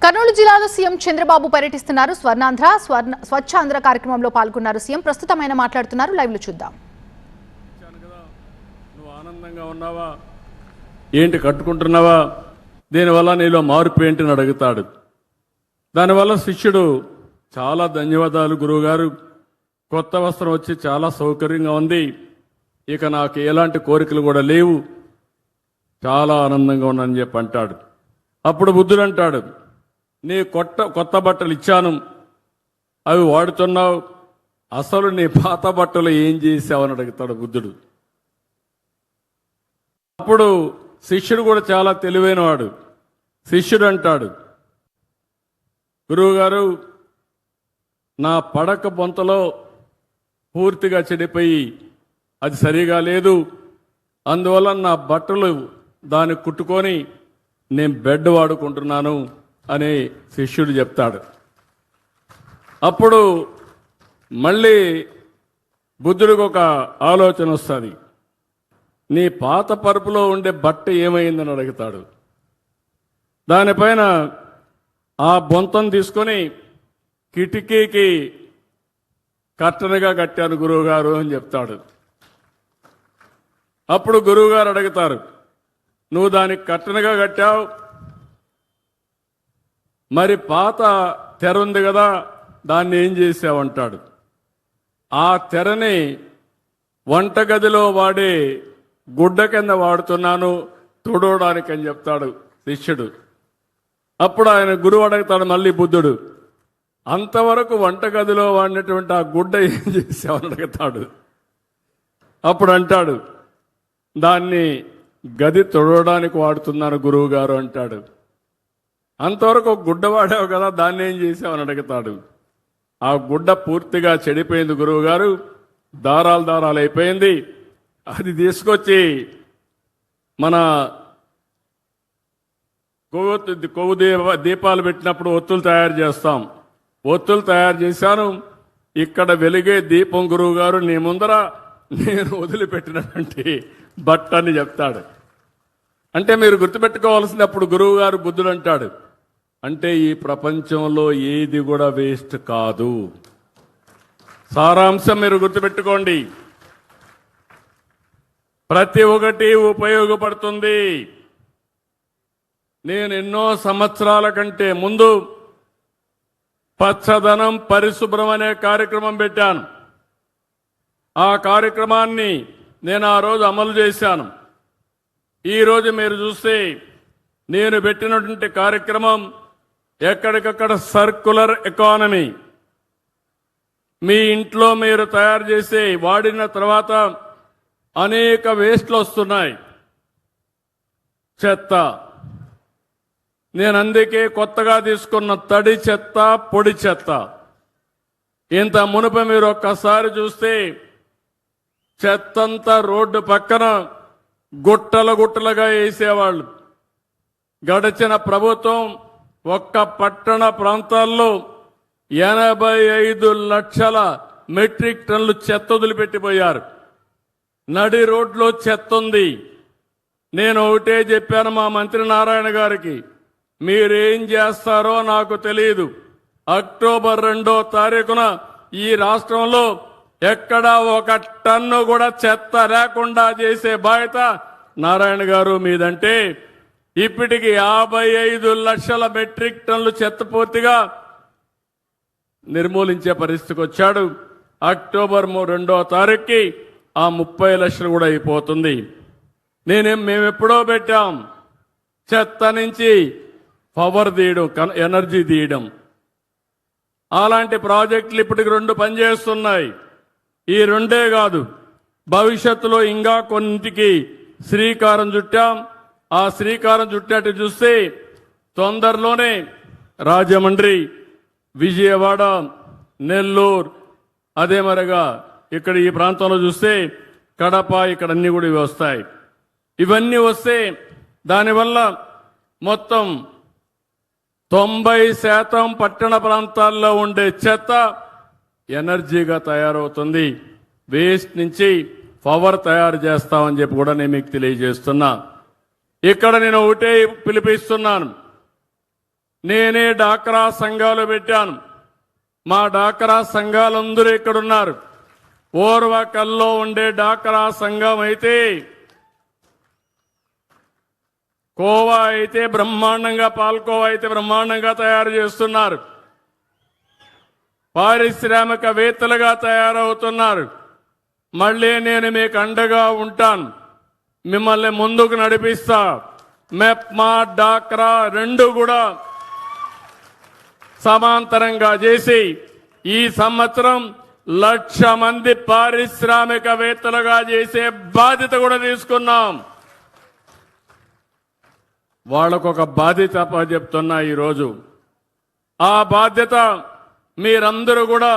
కర్నూలు జిల్లాలో సీఎం చంద్రబాబు పర్యటిస్తున్నారు. స్వర్ణాంధ్ర స్వచ్ఛాంధ్ర కార్యక్రమంలో పాల్గొన్నారు. సీఎం ప్రస్తుతమైన మాట్లాడుతున్నారు. లైవ్ లో చూద్దాం. నువ్వు ఆనందంగా ఉన్నావా ఏంటి, కట్టుకుంటున్నావా, దీనివల్ల నీలో మార్పు ఏంటిని అడుగుతాడు. దానివల్ల శిష్యుడు చాలా ధన్యవాదాలు గురువుగారు, కొత్త వస్త్రం వచ్చి చాలా సౌకర్యంగా ఉంది, ఇక నాకు ఎలాంటి కోరికలు కూడా లేవు, చాలా ఆనందంగా ఉన్నానని చెప్పి అంటాడు. అప్పుడు బుద్ధుడు అంటాడు, నీ కొత్త బట్టలు ఇచ్చాను, అవి వాడుతున్నావు, అసలు నీ పాత బట్టలు ఏం చేసావని అడుగుతాడు బుద్ధుడు. అప్పుడు శిష్యుడు కూడా చాలా తెలివైనవాడు. శిష్యుడు అంటాడు, గురువుగారు నా పడక బొంతలో పూర్తిగా చెడిపోయి అది సరిగా లేదు, అందువల్ల నా బట్టలు దాన్ని కుట్టుకొని నేను బెడ్ వాడుకుంటున్నాను అని శిష్యుడు చెప్తాడు. అప్పుడు మళ్ళీ బుద్ధుడికి ఒక ఆలోచన వస్తుంది, నీ పాత పరుపులో ఉండే బట్ట ఏమైందని అడుగుతాడు. దానిపైన ఆ బొంతం తీసుకొని కిటికీకి కర్టనగా కట్టాను గురువుగారు అని చెప్తాడు. అప్పుడు గురువుగారు అడుగుతారు, నువ్వు దానికి కర్టనగా కట్టావు, మరి పాత తెర ఉంది కదా దాన్ని ఏం చేసావంటాడు. ఆ తెరని వంటగదిలో వాడే గుడ్డ కింద వాడుతున్నాను తుడవడానికి అని చెప్తాడు శిష్యుడు. అప్పుడు ఆయన గురువు అడుగుతాడు మళ్ళీ బుద్ధుడు, అంతవరకు వంటగదిలో వాడినటువంటి ఆ గుడ్డ ఏం చేసావని అడుగుతాడు. అప్పుడు అంటాడు, దాన్ని గది తుడవడానికి వాడుతున్నాను గురువు గారు అంటాడు. అంతవరకు ఒక గుడ్డ వాడావు కదా దాన్ని ఏం చేసావని అడుగుతాడు. ఆ గుడ్డ పూర్తిగా చెడిపోయింది గురువు గారు, దారాలు అయిపోయింది, అది తీసుకొచ్చి మన కొవ్వు దీపాలు పెట్టినప్పుడు ఒత్తులు తయారు చేస్తాం, ఒత్తులు తయారు చేశాను, ఇక్కడ వెలిగే దీపం గురువు గారు నీ ముందర నేను వదిలిపెట్టినటువంటి బట్ట అని చెప్తాడు. అంటే మీరు గుర్తుపెట్టుకోవాల్సింది, అప్పుడు గురువు గారు బుద్ధుడు అంటాడు, అంటే ఈ ప్రపంచంలో ఏది కూడా వేస్ట్ కాదు. సారాంశం మీరు గుర్తుపెట్టుకోండి, ప్రతి ఒక్కటి ఉపయోగపడుతుంది. నేను ఎన్నో సంవత్సరాల కంటే ముందు పచ్చదనం పరిశుభ్రం అనే కార్యక్రమం పెట్టాను. ఆ కార్యక్రమాన్ని నేను ఆ రోజు అమలు చేశాను. ఈరోజు మీరు చూస్తే నేను పెట్టినటువంటి కార్యక్రమం ఎక్కడికక్కడ సర్క్యులర్ ఎకానమీ. మీ ఇంట్లో మీరు తయారు చేసి వాడిన తర్వాత అనేక వేస్ట్లు వస్తున్నాయి, చెత్త. నేను అందుకే కొత్తగా తీసుకున్న తడి చెత్త, పొడి చెత్త. ఇంత మునుపు మీరు ఒక్కసారి చూస్తే చెత్తంతా రోడ్డు పక్కన గుట్టలుగా వేసేవాళ్ళు. గడిచిన ప్రభుత్వం ఒక్క పట్టణ ప్రాంతాల్లో 85 లక్షల మెట్రిక్ టన్నులు చెత్త వదిలిపెట్టిపోయారు. నడి రోడ్లో చెత్త ఉంది. నేను ఒకటే చెప్పాను మా మంత్రి నారాయణ గారికి, మీరేం చేస్తారో నాకు తెలియదు, అక్టోబర్ 2వ తారీఖున ఈ రాష్ట్రంలో ఎక్కడా ఒక టన్ను కూడా చెత్త లేకుండా చేసే బాధ్యత నారాయణ గారు మీదంటే, ఇప్పటికి 55 లక్షల మెట్రిక్ టన్నులు చెత్త పూర్తిగా నిర్మూలించే పరిస్థితికి వచ్చాడు. అక్టోబర్ 2వ తారీఖుకి ఆ 30 లక్షలు కూడా అయిపోతుంది. మేము ఎప్పుడో పెట్టాం, చెత్త నుంచి పవర్ తీయడం, ఎనర్జీ తీయడం. అలాంటి ప్రాజెక్టులు ఇప్పటికి 2 పనిచేస్తున్నాయి. ఈ 2 కాదు, భవిష్యత్తులో ఇంకా కొన్నింటికి శ్రీకారం చుట్టాం. ఆ శ్రీకారం చుట్టినట్టు చూస్తే తొందరలోనే రాజమండ్రి, విజయవాడ, నెల్లూరు, అదే మరిగా ఇక్కడ ఈ ప్రాంతంలో చూస్తే కడప, ఇక్కడ అన్ని కూడా ఇవి వస్తాయి. ఇవన్నీ వస్తే దానివల్ల మొత్తం 90% పట్టణ ప్రాంతాల్లో ఉండే చెత్త ఎనర్జీగా తయారవుతుంది. వేస్ట్ నుంచి పవర్ తయారు చేస్తామని చెప్పి కూడా నేను మీకు తెలియజేస్తున్నా. ఇక్కడ నేను ఒకటే పిలిపిస్తున్నాను, నేనే డాక్రా సంఘాలు పెట్టాను. మా డాక్రా సంఘాలందరూ ఇక్కడున్నారు. ఓర్వకల్లో ఉండే డాక్రా సంఘం అయితే, కోవా అయితే బ్రహ్మాండంగా, పాల్కోవా అయితే బ్రహ్మాండంగా తయారు చేస్తున్నారు. పారిశ్రామికవేత్తలుగా తయారవుతున్నారు. మళ్ళీ నేను మీకు అండగా ఉంటాను, మిమ్మల్ని ముందుకు నడిపిస్తా. మెప్మా డాక్రా రెండు కూడా సమాంతరంగా చేసి ఈ సంవత్సరం 1,00,000 మంది పారిశ్రామికవేత్తలుగా చేసే బాధ్యత కూడా తీసుకున్నాం. వాళ్ళకొక బాధ్యత చెప్తున్నా ఈరోజు. ఆ బాధ్యత మీరందరూ కూడా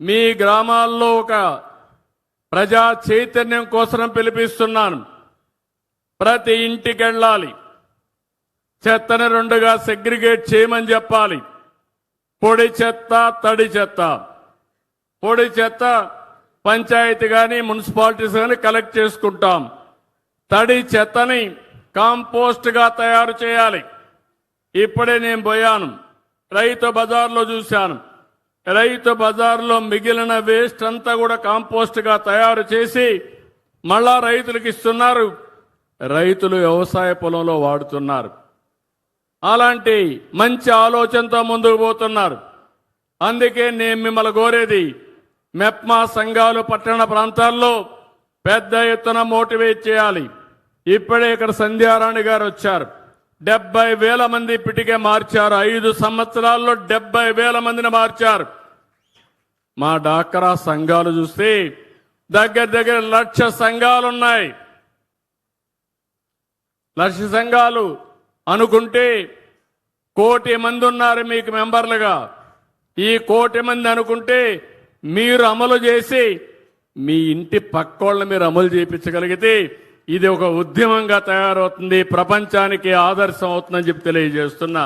మీ గ్రామాల్లో ఒక ప్రజా చైతన్యం కోసం పిలిపిస్తున్నాను. ప్రతి ఇంటికి వెళ్ళాలి, చెత్తను రెండుగా సెగ్రిగేట్ చేయమని చెప్పాలి. పొడి చెత్త, తడి చెత్త. పొడి చెత్త పంచాయతీ కానీ మున్సిపాలిటీస్ కానీ కలెక్ట్ చేసుకుంటాం. తడి చెత్తని కాంపోస్ట్ గా తయారు చేయాలి. ఇప్పుడే నేను పోయాను, రైతు బజార్లో చూశాను. రైతు బజార్లో మిగిలిన వేస్ట్ అంతా కూడా కాంపోస్ట్ గా తయారు చేసి మళ్ళా రైతులకు ఇస్తున్నారు. రైతులు వ్యవసాయ పొలంలో వాడుతున్నారు. అలాంటి మంచి ఆలోచనతో ముందుకు పోతున్నారు. అందుకే నేను మిమ్మల్ని కోరేది, మెప్మా సంఘాలు పట్టణ ప్రాంతాల్లో పెద్ద ఎత్తున మోటివేట్ చేయాలి. ఇప్పుడే ఇక్కడ సంధ్యారాణి గారు వచ్చారు. 70,000 మంది ఇప్పటికే మార్చారు. 5 సంవత్సరాల్లో 70,000 మందిని మార్చారు. మా డాక్రా సంఘాలు చూస్తే దగ్గర 1,00,000 సంఘాలు ఉన్నాయి. 1,00,000 సంఘాలు అనుకుంటే 1,00,00,000 మంది ఉన్నారు మీకు మెంబర్లుగా. ఈ 1,00,00,000 మంది అనుకుంటే మీరు అమలు చేసి మీ ఇంటి పక్కోళ్ళని మీరు అమలు చేయించగలిగితే ఇది ఒక ఉద్యమంగా తయారవుతుంది, ప్రపంచానికి ఆదర్శం అవుతుందని చెప్పి తెలియజేస్తున్నా.